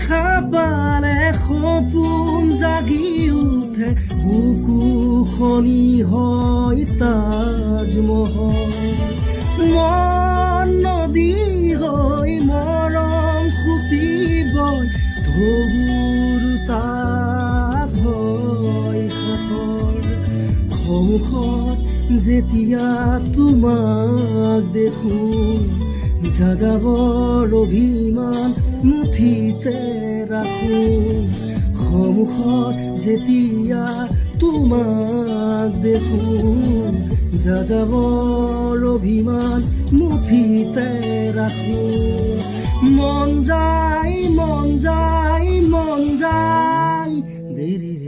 দেখা পালে সপোন জাগি উঠে বুকু খনি হয় তাজমহল মন নদী হৈ মৰম সুতিবই ঢৌৰ তাত হয় সাঁথৰ সন্মুখত যেতিয়া তোমাক দেখো যাযাবৰ অভিমান মুঠিতে ৰাখো সন্মুখত যেতিয়া তোমাক দেখো যাযাবৰ অভিমান মুঠিতে ৰাখো মন যায় মন যায় মন যায় দেৰি